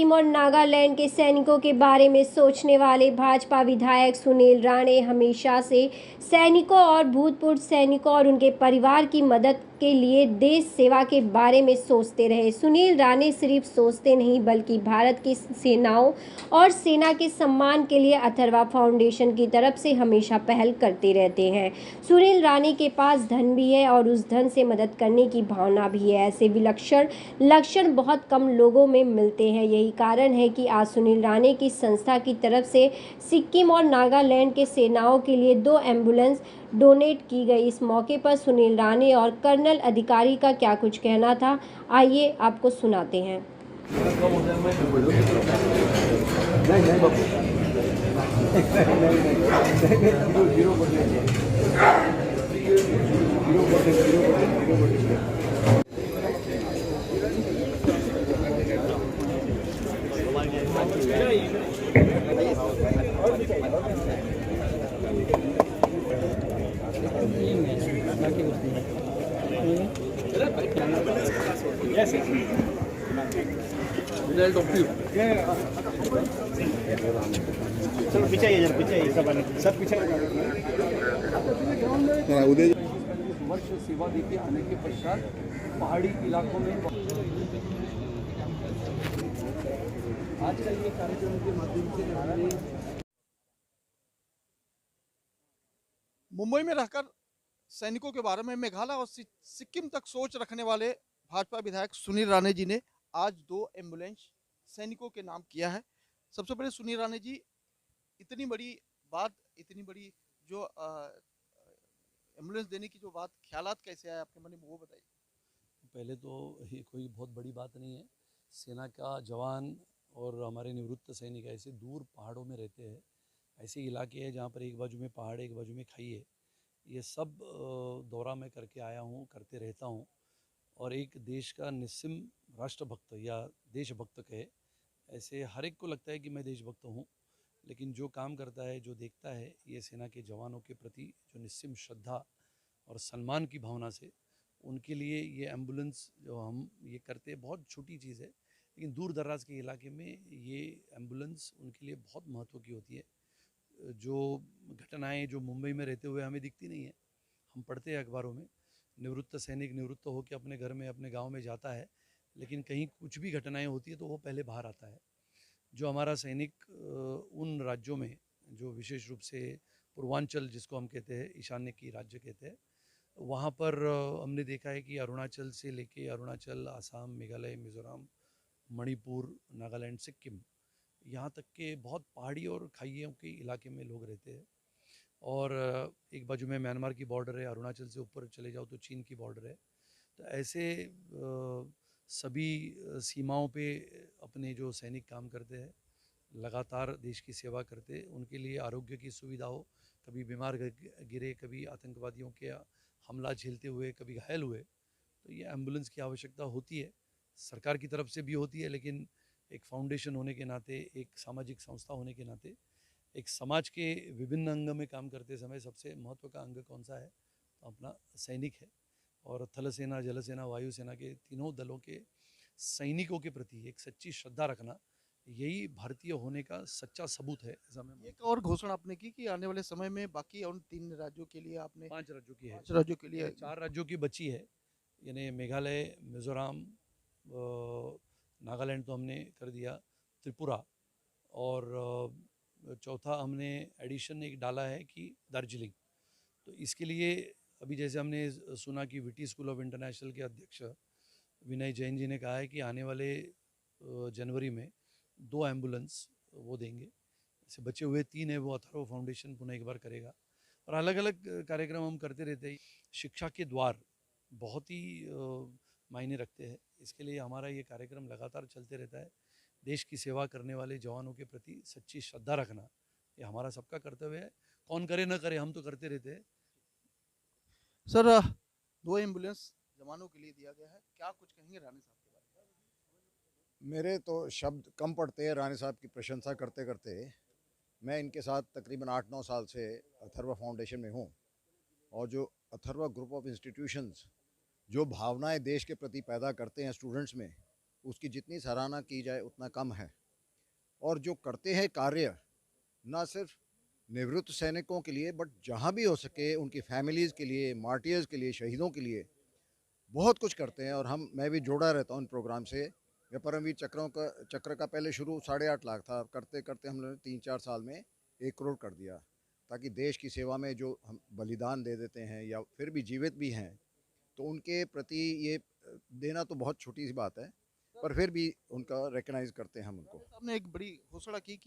सिक्किम और नागालैंड के सैनिकों के बारे में सोचने वाले भाजपा विधायक सुनील राणे हमेशा से सैनिकों और भूतपूर्व सैनिकों और उनके परिवार की मदद के लिए देश सेवा के बारे में सोचते रहे। सुनील राणे सिर्फ सोचते नहीं बल्कि भारत की सेनाओं और सेना के सम्मान के लिए अथर्वा फाउंडेशन की तरफ से हमेशा पहल करते रहते हैं। सुनील राणे के पास धन भी है और उस धन से मदद करने की भावना भी है। ऐसे विलक्षण लक्षण बहुत कम लोगों में मिलते हैं। यही कारण है कि आज सुनील राणे की संस्था की तरफ से सिक्किम और नागालैंड के सेनाओं के लिए 2 एम्बुलेंस डोनेट की गई। इस मौके पर सुनील राणे और कर्नल अधिकारी का क्या कुछ कहना था, आइए आपको सुनाते हैं। चलो पीछे आइए, जरा पीछे आइए, सब पीछे उदय वर्ष सेवा देके आने के पश्चात पहाड़ी इलाकों में आज का ये कार्यक्रम के माध्यम से हमारे मुंबई में रहकर सैनिकों के बारे में मेघालय और सिक्किम तक सोच रखने वाले भाजपा विधायक सुनील राणे जी ने आज 2 एम्बुलेंस सैनिकों के नाम किया है। सबसे पहले सुनील राणे जी, इतनी बड़ी बात, इतनी बड़ी जो एम्बुलेंस देने की जो बात, ख्यालात कैसे आए आपके मन में, वो बताइए। पहले तो ये कोई बहुत बड़ी बात नहीं है। सेना का जवान और हमारे निवृत्त सैनिक ऐसे दूर पहाड़ों में रहते हैं, ऐसे इलाके हैं जहाँ पर एक बाजू में पहाड़ एक बाजू में खाई है। ये सब दौरा मैं करके आया हूँ, करते रहता हूँ। और एक देश का निस्सिम राष्ट्रभक्त या देशभक्त कहे, ऐसे हर एक को लगता है कि मैं देशभक्त हूँ, लेकिन जो काम करता है, जो देखता है, ये सेना के जवानों के प्रति जो निस्सिम श्रद्धा और सम्मान की भावना से, उनके लिए ये एम्बुलेंस जो हम ये करते हैं, बहुत छोटी चीज़ है, लेकिन दूर दराज के इलाके में ये एम्बुलेंस उनके लिए बहुत महत्व की होती है। जो घटनाएं जो मुंबई में रहते हुए हमें दिखती नहीं है, हम पढ़ते हैं अखबारों में, निवृत्त सैनिक निवृत्त होकर अपने घर में अपने गांव में जाता है, लेकिन कहीं कुछ भी घटनाएं होती है तो वो पहले बाहर आता है। जो हमारा सैनिक उन राज्यों में, जो विशेष रूप से पूर्वांचल जिसको हम कहते हैं, ईशान्य की राज्य कहते हैं, वहाँ पर हमने देखा है कि अरुणाचल से लेके अरुणाचल, आसाम, मेघालय, मिज़ोरम, मणिपुर, नागालैंड, सिक्किम, यहाँ तक के बहुत पहाड़ी और खाइयों के इलाके में लोग रहते हैं। और एक बाजू में म्यांमार की बॉर्डर है, अरुणाचल से ऊपर चले जाओ तो चीन की बॉर्डर है। तो ऐसे सभी सीमाओं पे अपने जो सैनिक काम करते हैं, लगातार देश की सेवा करते, उनके लिए आरोग्य की सुविधा हो, कभी बीमार गिरे, कभी आतंकवादियों के हमला झेलते हुए कभी घायल हुए, तो ये एम्बुलेंस की आवश्यकता होती है। सरकार की तरफ से भी होती है, लेकिन एक फाउंडेशन होने के नाते, एक सामाजिक संस्था होने के नाते, एक समाज के विभिन्न अंग में काम करते समय सबसे महत्व का अंग कौन सा है, तो अपना सैनिक है। और थल सेना, जल सेना, वायु सेना के तीनों दलों के सैनिकों के प्रति एक सच्ची श्रद्धा रखना, यही भारतीय होने का सच्चा सबूत है। ऐसा मैं एक और घोषणा आपने की कि आने वाले समय में बाकी उन 3 राज्यों के लिए आपने 5 राज्यों की है, 5 राज्यों के लिए 4 राज्यों की बची है, यानी मेघालय, मिज़ोरम, नागालैंड तो हमने कर दिया, त्रिपुरा, और चौथा हमने एडिशन एक डाला है कि दार्जिलिंग। तो इसके लिए अभी जैसे हमने सुना कि विटी स्कूल ऑफ इंटरनेशनल के अध्यक्ष विनय जैन जी ने कहा है कि आने वाले जनवरी में 2 एम्बुलेंस वो देंगे। जैसे बचे हुए 3 है वो अथर्व फाउंडेशन पुनः एक बार करेगा। और अलग अलग कार्यक्रम हम करते रहते हैं। शिक्षा के द्वार बहुत ही मायने रखते हैं, इसके लिए हमारा ये कार्यक्रम लगातार चलते रहता है। देश की सेवा करने वाले जवानों के प्रति सच्ची श्रद्धा रखना, ये हमारा सबका कर्तव्य है। कौन करे न करे, हम तो करते रहते हैं। सर 2 एम्बुलेंस जवानों के लिए दिया गया है, क्या कुछ कहेंगे राणे साहब के बारे में? मेरे तो शब्द कम पड़ते हैं राणे साहब की प्रशंसा करते करते। मैं इनके साथ तकरीबन 8-9 साल से अथर्वा फाउंडेशन में हूँ, और जो अथर्वा ग्रुप ऑफ इंस्टीट्यूशंस जो भावनाएं देश के प्रति पैदा करते हैं स्टूडेंट्स में, उसकी जितनी सराहना की जाए उतना कम है। और जो करते हैं कार्य, ना सिर्फ निवृत्त सैनिकों के लिए बट जहाँ भी हो सके उनकी फैमिलीज़ के लिए, मार्टियर्स के लिए, शहीदों के लिए बहुत कुछ करते हैं। और मैं भी जुड़ा रहता हूँ इन प्रोग्राम से। या परमवीर चक्र का पहले शुरू 8.5 लाख था, करते करते हम लोगों ने 3-4 साल में 1 करोड़ कर दिया, ताकि देश की सेवा में जो हम बलिदान दे देते हैं या फिर भी जीवित भी हैं, तो उनके प्रति ये देना तो बहुत छोटी सी बात है, पर फिर भी उनका रिकग्नाइज करते हैं हम उनको। साहब ने एक बड़ी घोषणा की कि